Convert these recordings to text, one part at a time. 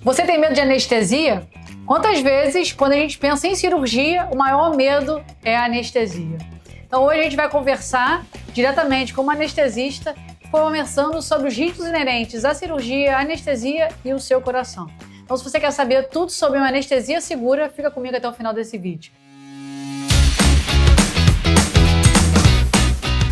Você tem medo de anestesia? Quantas vezes, quando a gente pensa em cirurgia, o maior medo é a anestesia? Então hoje a gente vai conversar diretamente com uma anestesista, conversando sobre os riscos inerentes à cirurgia, à anestesia e o seu coração. Então se você quer saber tudo sobre uma anestesia segura, fica comigo até o final desse vídeo.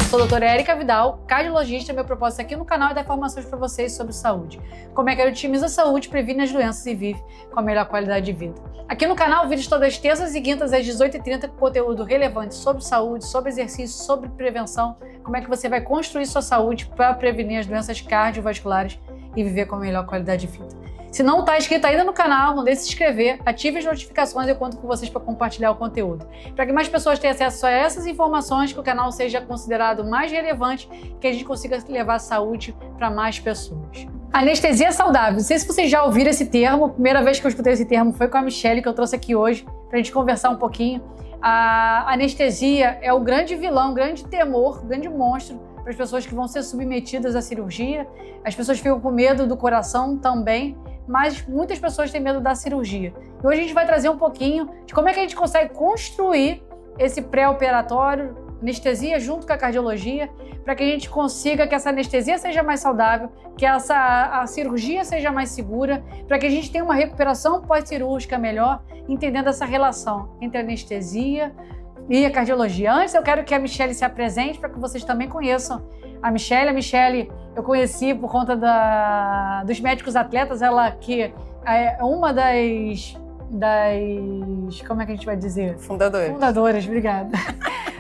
Sou a doutora Érica Vidal, cardiologista. Meu propósito aqui no canal é dar informações para vocês sobre saúde. Como é que a gente otimiza a saúde, previne as doenças e vive com a melhor qualidade de vida. Aqui no canal, vídeos todas as terças e quintas às 18h30 com conteúdo relevante sobre saúde, sobre exercício, sobre prevenção. Como é que você vai construir sua saúde para prevenir as doenças cardiovasculares e viver com a melhor qualidade de vida. Se não está inscrito ainda no canal, não deixe de se inscrever, ative as notificações e eu conto com vocês para compartilhar o conteúdo. Para que mais pessoas tenham acesso a essas informações, que o canal seja considerado mais relevante e que a gente consiga levar a saúde para mais pessoas. Anestesia saudável. Não sei se vocês já ouviram esse termo. A primeira vez que eu escutei esse termo foi com a Michelle, que eu trouxe aqui hoje, para a gente conversar um pouquinho. A anestesia é o grande vilão, o grande temor, o grande monstro para as pessoas que vão ser submetidas à cirurgia. As pessoas ficam com medo do coração também, mas muitas pessoas têm medo da cirurgia. E hoje a gente vai trazer um pouquinho de como é que a gente consegue construir esse pré-operatório, anestesia junto com a cardiologia, para que a gente consiga que essa anestesia seja mais saudável, que a cirurgia seja mais segura, para que a gente tenha uma recuperação pós-cirúrgica melhor, entendendo essa relação entre a anestesia e a cardiologia. Antes, eu quero que a Michelle se apresente para que vocês também conheçam a Michelle. A Michelle eu conheci por conta dos médicos atletas, ela que é uma das como é que a gente vai dizer? Fundadoras, obrigada.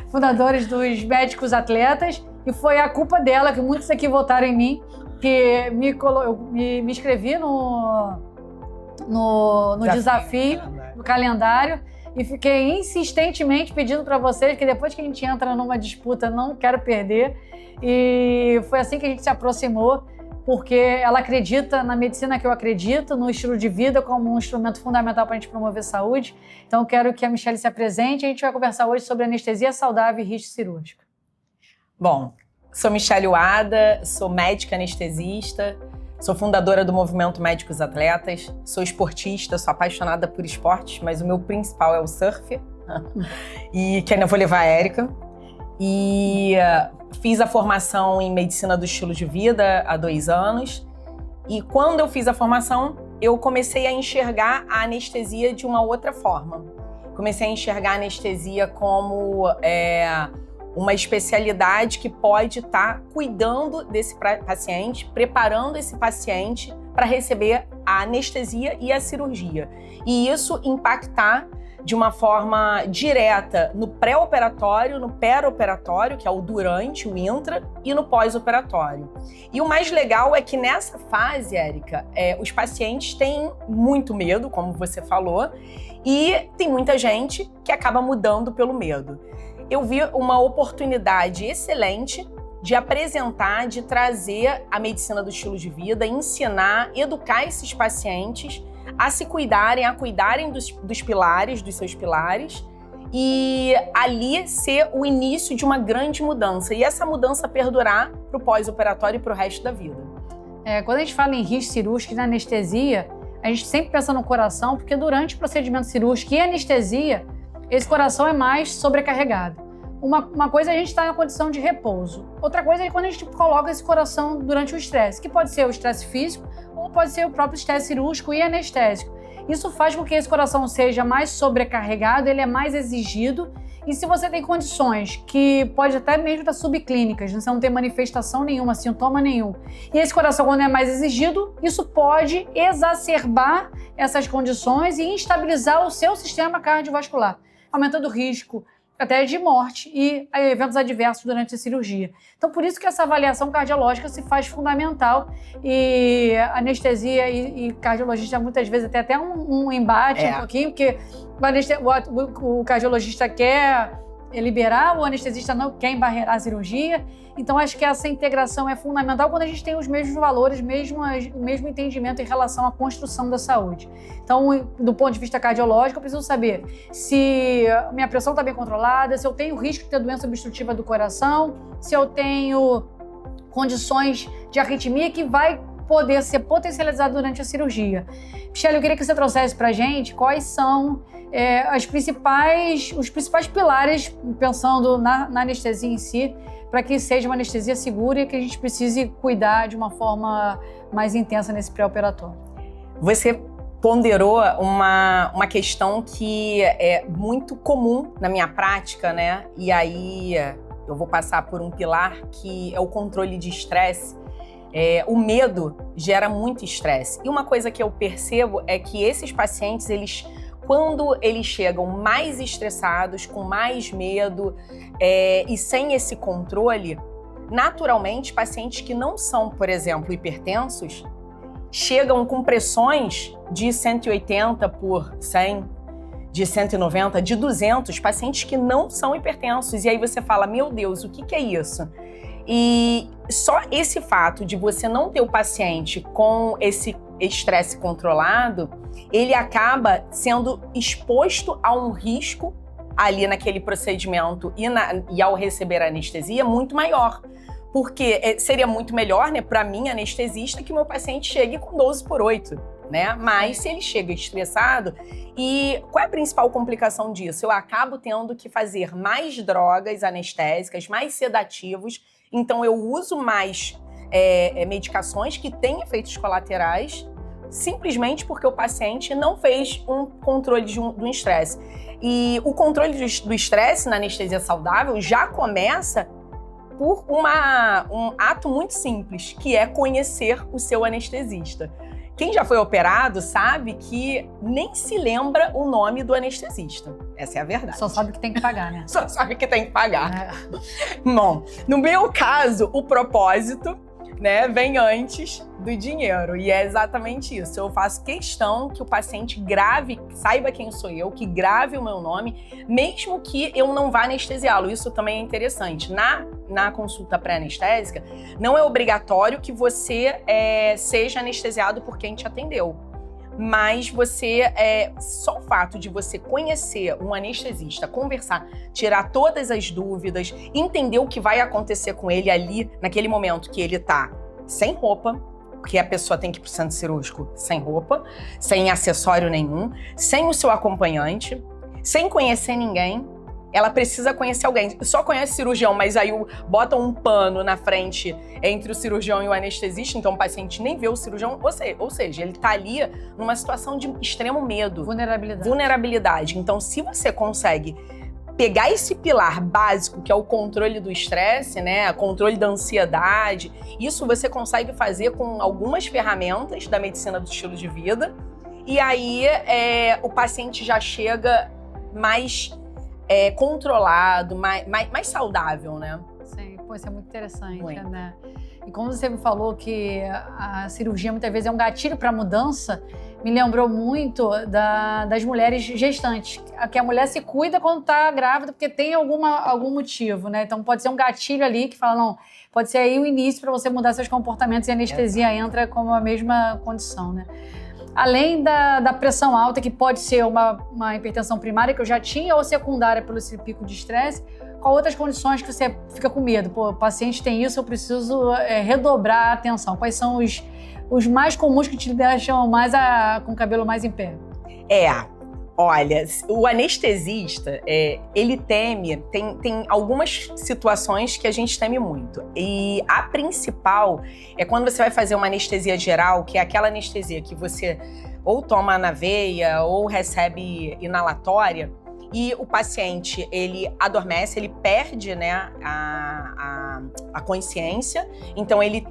Fundadoras dos médicos atletas, e foi a culpa dela que muitos aqui votaram em mim, que me inscrevi no desafio, no calendário, e fiquei insistentemente pedindo para vocês que depois que a gente entra numa disputa, não quero perder. E foi assim que a gente se aproximou, porque ela acredita na medicina que eu acredito, no estilo de vida como um instrumento fundamental para a gente promover saúde. Então eu quero que a Michelle se apresente e a gente vai conversar hoje sobre anestesia saudável e risco cirúrgico. Bom, sou Michelle Wada, sou médica anestesista, sou fundadora do Movimento Médicos Atletas, sou esportista, sou apaixonada por esportes, mas o meu principal é o surf, e que ainda vou levar a Érica. E fiz a formação em medicina do estilo de vida há 2 anos. E quando eu fiz a formação, eu comecei a enxergar a anestesia de uma outra forma. Comecei a enxergar a anestesia como uma especialidade que pode estar cuidando desse paciente, preparando esse paciente para receber a anestesia e a cirurgia. E isso impactar de uma forma direta no pré-operatório, no perioperatório, que é o durante, o intra, e no pós-operatório. E o mais legal é que nessa fase, Érica, os pacientes têm muito medo, como você falou, e tem muita gente que acaba mudando pelo medo. Eu vi uma oportunidade excelente de apresentar, de trazer a medicina do estilo de vida, ensinar, educar esses pacientes a se cuidarem, a cuidarem dos pilares, dos seus pilares, e ali ser o início de uma grande mudança. E essa mudança perdurar para o pós-operatório e para o resto da vida. Quando a gente fala em risco cirúrgico e na anestesia, a gente sempre pensa no coração, porque durante o procedimento cirúrgico e anestesia, esse coração é mais sobrecarregado. Uma coisa é a gente estar na condição de repouso. Outra coisa é quando a gente coloca esse coração durante o estresse, que pode ser o estresse físico ou pode ser o próprio estresse cirúrgico e anestésico. Isso faz com que esse coração seja mais sobrecarregado, ele é mais exigido. E se você tem condições que pode até mesmo estar subclínicas, você não tem manifestação nenhuma, sintoma nenhum, e esse coração quando é mais exigido, isso pode exacerbar essas condições e instabilizar o seu sistema cardiovascular, aumentando o risco até de morte e eventos adversos durante a cirurgia. Então, por isso que essa avaliação cardiológica se faz fundamental, e anestesia e cardiologista muitas vezes até um embate um pouquinho, porque o cardiologista quer liberar, o anestesista não quer embarrear a cirurgia. Então, acho que essa integração é fundamental quando a gente tem os mesmos valores, o mesmo entendimento em relação à construção da saúde. Então, do ponto de vista cardiológico, eu preciso saber se minha pressão está bem controlada, se eu tenho risco de ter doença obstrutiva do coração, se eu tenho condições de arritmia que vai poder ser potencializado durante a cirurgia. Michele, eu queria que você trouxesse pra gente quais são os principais pilares, pensando na anestesia em si, para que seja uma anestesia segura e que a gente precise cuidar de uma forma mais intensa nesse pré-operatório. Você ponderou uma questão que é muito comum na minha prática, né? E aí eu vou passar por um pilar que é o controle de estresse. O medo gera muito estresse. E uma coisa que eu percebo é que esses pacientes, quando eles chegam mais estressados, com mais medo e sem esse controle, naturalmente, pacientes que não são, por exemplo, hipertensos, chegam com pressões de 180 por 100, de 190, de 200, pacientes que não são hipertensos. E aí você fala, meu Deus, o que é isso? E só esse fato de você não ter o paciente com esse estresse controlado, ele acaba sendo exposto a um risco ali naquele procedimento e ao receber a anestesia muito maior. Porque seria muito melhor, né, para mim, anestesista, que o meu paciente chegue com 12/8, né? Mas se ele chega estressado, e qual é a principal complicação disso? Eu acabo tendo que fazer mais drogas anestésicas, mais sedativos, então eu uso mais medicações que têm efeitos colaterais, simplesmente porque o paciente não fez um controle do estresse. E o controle do estresse na anestesia saudável já começa por um ato muito simples, que é conhecer o seu anestesista. Quem já foi operado sabe que nem se lembra o nome do anestesista. Essa é a verdade. Só sabe que tem que pagar, né? Só sabe que tem que pagar. Bom, no meu caso, o propósito, né, vem antes do dinheiro. E é exatamente isso. Eu faço questão que o paciente grave, saiba quem sou eu, que grave o meu nome, mesmo que eu não vá anestesiá-lo. Isso também é interessante. Na consulta pré-anestésica, não é obrigatório que você seja anestesiado por quem te atendeu. Mas só o fato de você conhecer um anestesista, conversar, tirar todas as dúvidas, entender o que vai acontecer com ele ali, naquele momento que ele tá sem roupa, porque a pessoa tem que ir pro centro cirúrgico sem roupa, sem acessório nenhum, sem o seu acompanhante, sem conhecer ninguém. Ela precisa conhecer alguém. Só conhece cirurgião, mas aí botam um pano na frente entre o cirurgião e o anestesista, então o paciente nem vê o cirurgião. Ou seja, ele tá ali numa situação de extremo medo. Vulnerabilidade. Então, se você consegue pegar esse pilar básico, que é o controle do estresse, né, controle da ansiedade, isso você consegue fazer com algumas ferramentas da medicina do estilo de vida, e aí o paciente já chega mais controlado, mais saudável, né? Sim, pô, isso é muito interessante, né? E como você me falou que a cirurgia muitas vezes é um gatilho para mudança, me lembrou muito das mulheres gestantes, que a mulher se cuida quando está grávida porque tem algum motivo, né? Então pode ser um gatilho ali que fala, não, pode ser aí o início para você mudar seus comportamentos e a anestesia entra como a mesma condição, né? Além da pressão alta, que pode ser uma hipertensão primária, que eu já tinha, ou secundária pelo esse pico de estresse, qual outras condições que você fica com medo? Pô, o paciente tem isso, eu preciso redobrar a atenção. Quais são os mais comuns que te deixam mais com o cabelo mais em pé? Olha, o anestesista, ele teme, tem algumas situações que a gente teme muito. E a principal é quando você vai fazer uma anestesia geral, que é aquela anestesia que você ou toma na veia ou recebe inalatória, e o paciente, ele adormece, ele perde, né, a consciência, então ele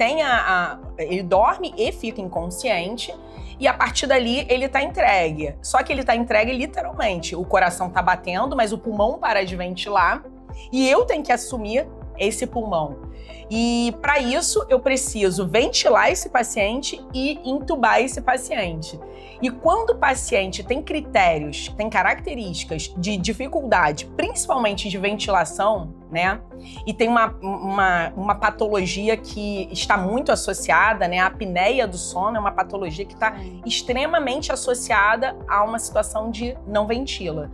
ele dorme e fica inconsciente, e a partir dali ele tá entregue. Só que ele tá entregue literalmente. O coração tá batendo, mas o pulmão para de ventilar, e eu tenho que assumir esse pulmão. E para isso eu preciso ventilar esse paciente e intubar esse paciente. E quando o paciente tem critérios, tem características de dificuldade, principalmente de ventilação, né? E tem uma patologia que está muito associada, né? A apneia do sono é uma patologia que está extremamente associada a uma situação de não ventila.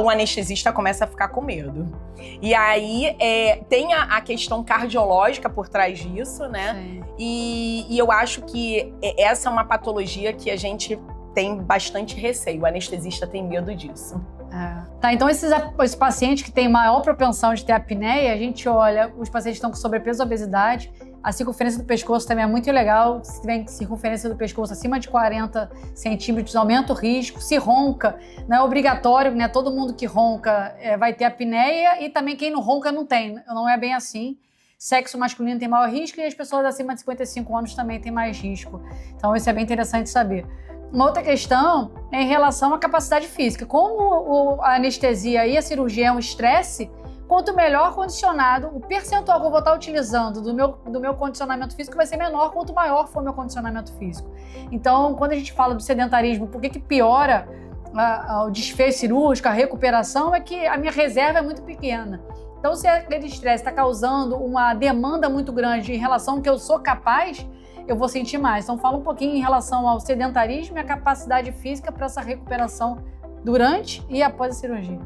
O anestesista começa a ficar com medo. E aí tem a questão cardiológica por trás disso, né? Sim. E eu acho que essa é uma patologia que a gente tem bastante receio. O anestesista tem medo disso. Tá, então esses pacientes que têm maior propensão de ter apneia, a gente olha, os pacientes estão com sobrepeso e obesidade, a circunferência do pescoço também é muito legal, se tiver circunferência do pescoço acima de 40 centímetros, aumenta o risco, se ronca, não é obrigatório, né, todo mundo que ronca vai ter apneia e também quem não ronca não é bem assim. Sexo masculino tem maior risco e as pessoas acima de 55 anos também têm mais risco, então isso é bem interessante saber. Uma outra questão é em relação à capacidade física. Como a anestesia e a cirurgia é um estresse, quanto melhor condicionado, o percentual que eu vou estar utilizando do meu condicionamento físico vai ser menor quanto maior for o meu condicionamento físico. Então, quando a gente fala do sedentarismo, por que piora o desfecho cirúrgico, a recuperação, é que a minha reserva é muito pequena. Então, se aquele estresse está causando uma demanda muito grande em relação ao que eu sou capaz, eu vou sentir mais. Então, fala um pouquinho em relação ao sedentarismo e a capacidade física para essa recuperação durante e após a cirurgia.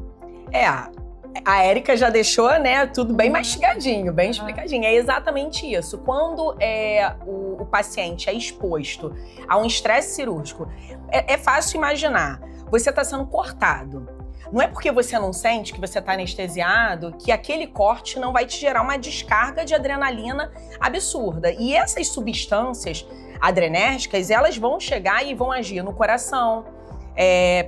A Érica já deixou, né, tudo bem mastigadinho, bem explicadinho. É exatamente isso. Quando o paciente é exposto a um estresse cirúrgico, é fácil imaginar. Você está sendo cortado. Não é porque você não sente que você está anestesiado que aquele corte não vai te gerar uma descarga de adrenalina absurda. E essas substâncias adrenérgicas, elas vão chegar e vão agir no coração,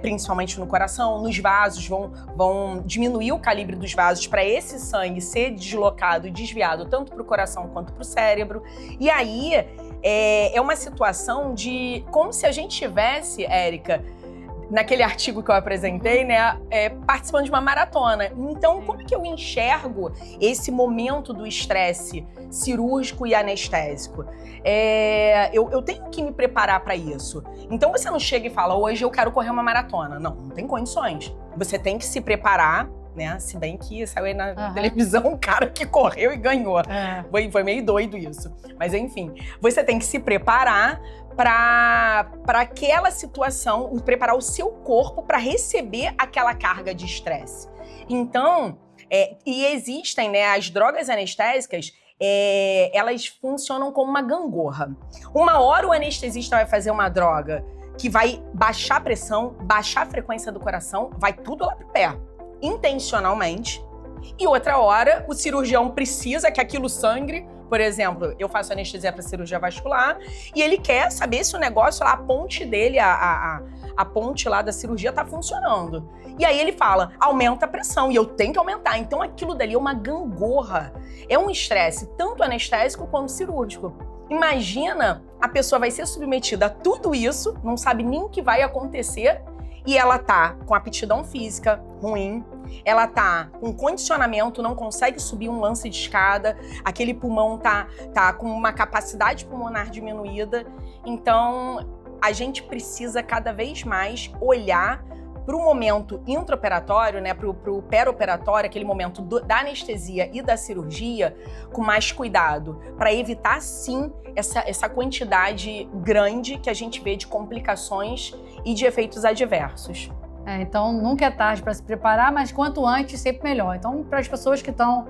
principalmente no coração, nos vasos, vão diminuir o calibre dos vasos para esse sangue ser deslocado e desviado tanto para o coração quanto para o cérebro. E aí é uma situação de como se a gente tivesse, Érica, naquele artigo que eu apresentei, né, participando de uma maratona. Então, como é que eu enxergo esse momento do estresse cirúrgico e anestésico? Eu tenho que me preparar para isso. Então, você não chega e fala, hoje eu quero correr uma maratona. Não tem condições. Você tem que se preparar, né? Se bem que saiu aí na televisão um cara que correu e ganhou. Foi meio doido isso. Mas, enfim, você tem que se preparar para aquela situação, preparar o seu corpo para receber aquela carga de estresse. Então, e existem, né, as drogas anestésicas, elas funcionam como uma gangorra. Uma hora o anestesista vai fazer uma droga que vai baixar a pressão, baixar a frequência do coração, vai tudo lá pro pé, intencionalmente. E outra hora, o cirurgião precisa que aquilo sangre. Por exemplo, eu faço anestesia para cirurgia vascular e ele quer saber se o negócio lá, a ponte dele, a ponte lá da cirurgia tá funcionando. E aí ele fala, aumenta a pressão e eu tenho que aumentar. Então aquilo dali é uma gangorra. É um estresse tanto anestésico quanto cirúrgico. Imagina, a pessoa vai ser submetida a tudo isso, não sabe nem o que vai acontecer e ela tá com aptidão física ruim, ela tá com condicionamento, não consegue subir um lance de escada, aquele pulmão tá com uma capacidade pulmonar diminuída. Então, a gente precisa cada vez mais olhar para o momento intraoperatório, né, para o pré-operatório, aquele momento da anestesia e da cirurgia, com mais cuidado, para evitar, sim, essa quantidade grande que a gente vê de complicações e de efeitos adversos. Então, nunca é tarde para se preparar, mas quanto antes, sempre melhor. Então, para as pessoas que estão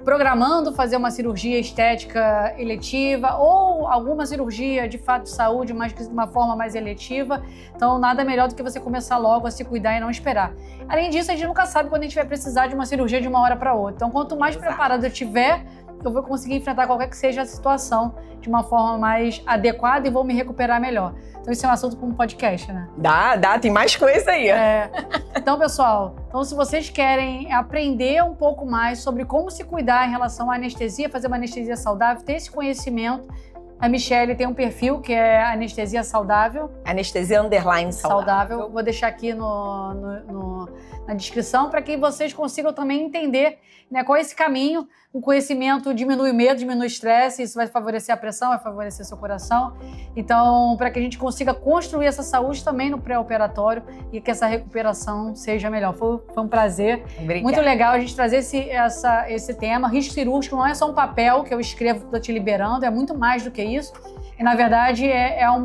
programando fazer uma cirurgia estética eletiva ou alguma cirurgia de fato de saúde, mas de uma forma mais eletiva, então nada melhor do que você começar logo a se cuidar e não esperar. Além disso, a gente nunca sabe quando a gente vai precisar de uma cirurgia de uma hora para outra. Então, quanto mais preparado eu tiver, eu vou conseguir enfrentar qualquer que seja a situação de uma forma mais adequada e vou me recuperar melhor. Então isso é um assunto para um podcast, né? Dá, tem mais coisa aí. Então, pessoal, se vocês querem aprender um pouco mais sobre como se cuidar em relação à anestesia, fazer uma anestesia saudável, ter esse conhecimento, a Michelle tem um perfil que é Anestesia Saudável. Anestesia _saudável. Vou deixar aqui na descrição para que vocês consigam também entender, né, qual é esse caminho. O conhecimento diminui o medo, diminui o estresse, isso vai favorecer a pressão, vai favorecer seu coração. Então, para que a gente consiga construir essa saúde também no pré-operatório e que essa recuperação seja melhor. Foi um prazer. Obrigada. Muito legal a gente trazer esse tema. Risco cirúrgico não é só um papel que eu escrevo, estou te liberando, é muito mais do que isso. E, na verdade,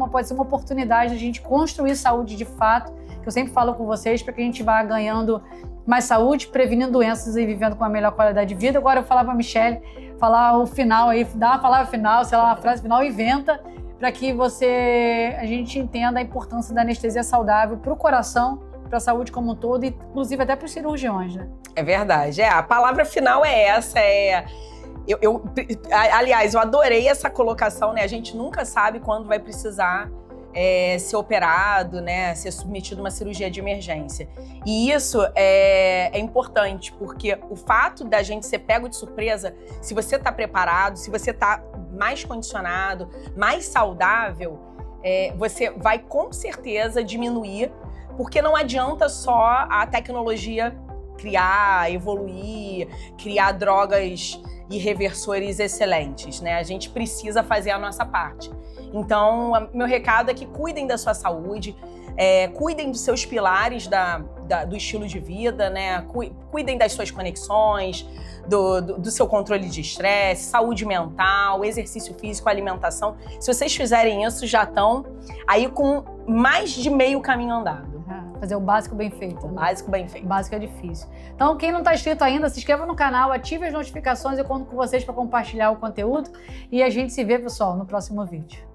pode ser uma oportunidade de a gente construir saúde de fato, que eu sempre falo com vocês, para que a gente vá ganhando mais saúde, prevenindo doenças e vivendo com uma melhor qualidade de vida. Agora eu vou falar para a Michelle falar o final aí, dar uma palavra final, sei lá, uma frase final, inventa, para que a gente entenda a importância da anestesia saudável para o coração, para a saúde como um todo, e inclusive até para os cirurgiões, né? É verdade. A palavra final é essa, aliás, eu adorei essa colocação, né? A gente nunca sabe quando vai precisar ser operado, né? Ser submetido a uma cirurgia de emergência. E isso é importante, porque o fato da gente ser pego de surpresa, se você está preparado, se você está mais condicionado, mais saudável, você vai com certeza diminuir, porque não adianta só a tecnologia criar, evoluir, criar drogas e reversores excelentes, né? A gente precisa fazer a nossa parte. Então, meu recado é que cuidem da sua saúde, cuidem dos seus pilares do estilo de vida, né? Cuidem das suas conexões, do seu controle de estresse, saúde mental, exercício físico, alimentação. Se vocês fizerem isso, já estão aí com mais de meio caminho andado. Fazer o básico bem feito. O básico bem feito. O básico é difícil. Então, quem não está inscrito ainda, se inscreva no canal, ative as notificações, eu conto com vocês para compartilhar o conteúdo. E a gente se vê, pessoal, no próximo vídeo.